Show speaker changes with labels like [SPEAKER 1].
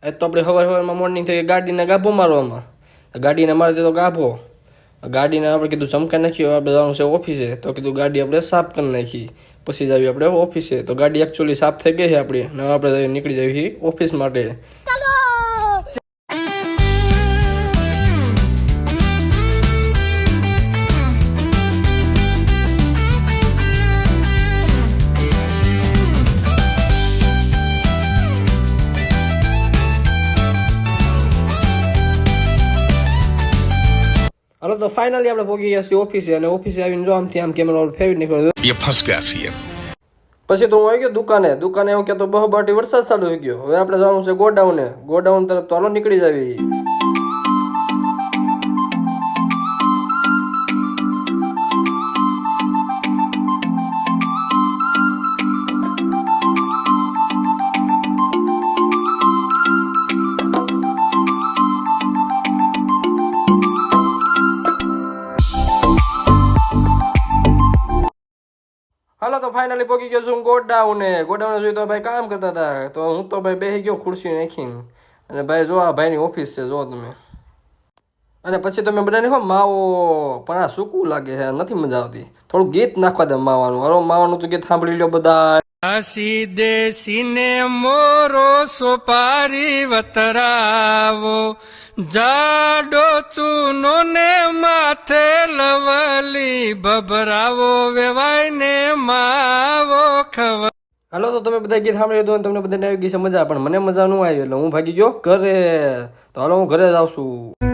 [SPEAKER 1] એ તો આપણે સવારમાં મોર્નિંગ થઈ ગાડીને ગાભો મારવામાં, ગાડીને મારે તો ગાભો, ગાડીને આપણે કીધું ચમકા નાખીએ, આપણે જવાનું છે ઓફિસે, તો કીધું ગાડી આપણે સાફ કરી નાખી પછી જ આવીએ આપણે ઓફિસે. તો ગાડી એકચ્યુઅલી સાફ થઈ ગઈ છે આપણી, અને આપણે નીકળી જઈએ ઓફિસ માટે. હાલો તો ફાઇનલી આપણે પહોંચી ગયા છીએ ઓફિસે, અને ઓફિસે આવીને જો આમથી આમ કેમેરા ફેરવી નીકળ્યો.
[SPEAKER 2] ये फंस गया सीएम.
[SPEAKER 1] પછી તો હું આવી ગયો દુકાને એવું કહેતો બહુ બાટી વરસાદ ચાલુ થઈ ગયો. હવે આપણે જવાનું છે ગોડાઉન તરફ, તો હાલો નીકળી જાવી. હાલો તો ફાઇનલી પહોંચી ગયો છું ગોડાઉને જોઈ તો ભાઈ કામ કરતા હતા, તો હું તો ભાઈ બેસી ગયો ખુરશી નાખીને, અને ભાઈ જો આ ભાઈની ઓફિસ છે જો તમે. અને પછી તમે બધાને હો માવો, પણ આ સૂકું લાગે છે, નથી મજા આવતી. થોડું ગીત નાખવા દે માવાનું. હાલો માવાનું તો ગીત સાંભળી લો બધા.
[SPEAKER 3] હસી દેશીને મોરો સોપારી વતરાવો, જાડો ચૂનો ને માથે લવલી ભભરાવો, વેવાઈને માવો ખવા.
[SPEAKER 1] હાલો તો તમે બધા ગીત સાંભળી લીધું, તમને બધાને આવી ગઈ છે મજા, પણ મને મજા ન આવી એટલે હું ભાગી ગયો ઘરે. તો હાલો હું ઘરે જ આવશું.